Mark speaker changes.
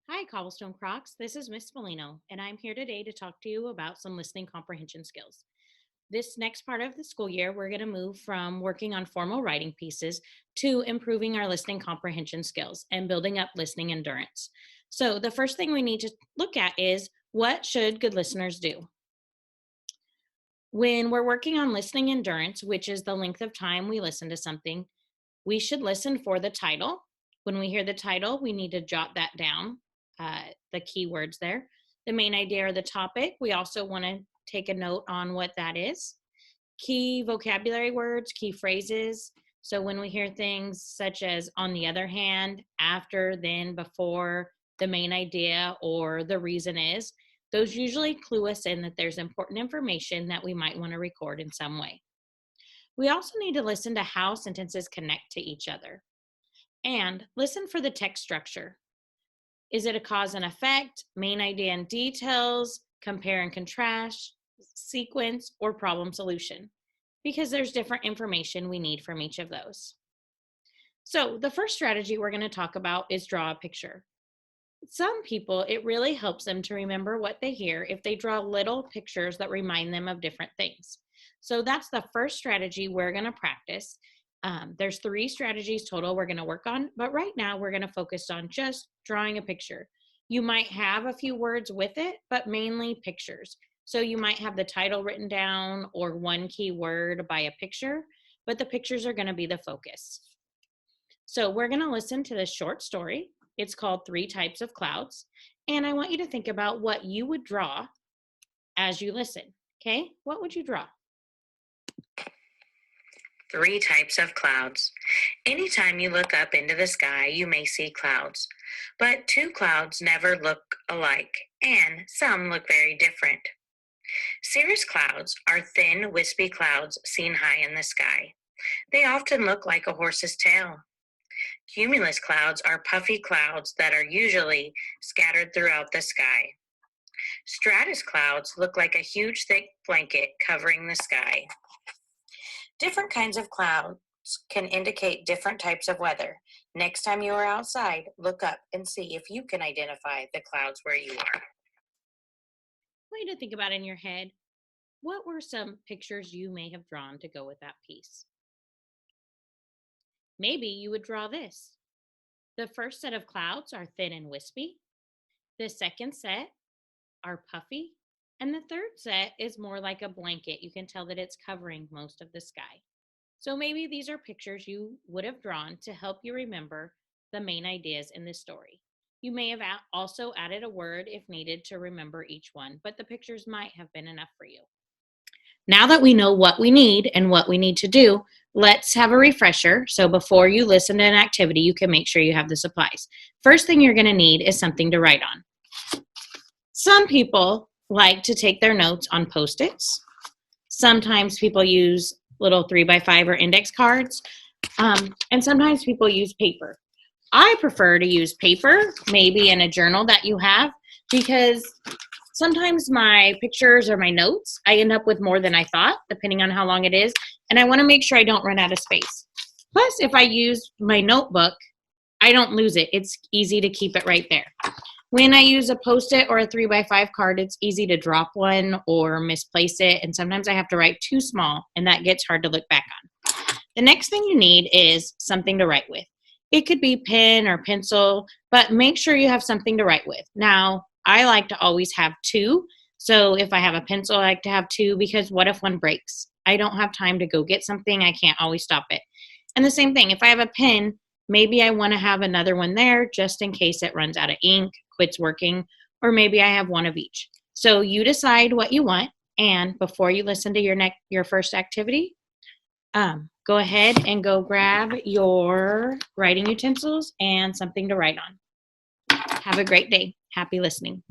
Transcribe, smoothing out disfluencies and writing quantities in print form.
Speaker 1: Hi, Cobblestone Crocs. This is Miss Molino, and I'm here today to talk to you about some listening comprehension skills. This next part of the school year, we're going to move from working on formal writing pieces to improving our listening comprehension skills and building up listening endurance. So, the first thing we need to look at is what should good listeners do? When we're working on listening endurance, which is the length of time we listen to something, we should listen for the title. When we hear the title, we need to jot that down, the keywords there. The main idea or the topic, we also want to take a note on what that is. Key vocabulary words, key phrases. So when we hear things such as on the other hand, after, then, before, the main idea, or the reason is, those usually clue us in that there's important information that we might want to record in some way. We also need to listen to how sentences connect to each other and listen for the text structure. Is it a cause and effect, main idea and details, compare and contrast, sequence, or problem solution? Because there's different information we need from each of those. So the first strategy we're going to talk about is draw a picture. Some people, it really helps them to remember what they hear if they draw little pictures that remind them of different things. So that's the first strategy we're going to practice. There's 3 strategies total we're going to work on, but right now we're going to focus on just drawing a picture. You might have a few words with it, but mainly pictures. So you might have the title written down or one key word by a picture, but the pictures are going to be the focus. So we're going to listen to this short story. It's called 3 Types of Clouds. And I want you to think about what you would draw as you listen. Okay, what would you draw?
Speaker 2: 3 types of clouds. Anytime you look up into the sky, you may see clouds. But 2 clouds never look alike, and some look very different. Cirrus clouds are thin, wispy clouds seen high in the sky. They often look like a horse's tail. Cumulus clouds are puffy clouds that are usually scattered throughout the sky. Stratus clouds look like a huge, thick blanket covering the sky. Different kinds of clouds can indicate different types of weather. Next time you are outside, look up and see if you can identify the clouds where you are.
Speaker 1: I want you to think about in your head, what were some pictures you may have drawn to go with that piece? Maybe you would draw this. The first set of clouds are thin and wispy. The second set are puffy. And the third set is more like a blanket. You can tell that it's covering most of the sky. So maybe these are pictures you would have drawn to help you remember the main ideas in this story. You may have also added a word if needed to remember each one, but the pictures might have been enough for you. Now that we know what we need and what we need to do, let's have a refresher. So before you listen to an activity, you can make sure you have the supplies. First thing you're going to need is something to write on. Some people like to take their notes on Post-its. Sometimes people use little 3x5 or index cards. And sometimes people use paper. I prefer to use paper, maybe in a journal that you have, because sometimes my pictures or my notes, I end up with more than I thought, depending on how long it is. And I want to make sure I don't run out of space. Plus, if I use my notebook, I don't lose it. It's easy to keep it right there. When I use a Post-it or a 3x5 card, it's easy to drop one or misplace it. And sometimes I have to write too small, and that gets hard to look back on. The next thing you need is something to write with. It could be pen or pencil, but make sure you have something to write with. Now, I like to always have 2. So if I have a pencil, I like to have 2 because what if one breaks? I don't have time to go get something. I can't always stop it. And the same thing, if I have a pen, maybe I want to have another one there just in case it runs out of ink, quits working, or maybe I have one of each. So you decide what you want, and before you listen to your first activity, go ahead and go grab your writing utensils and something to write on. Have a great day. Happy listening.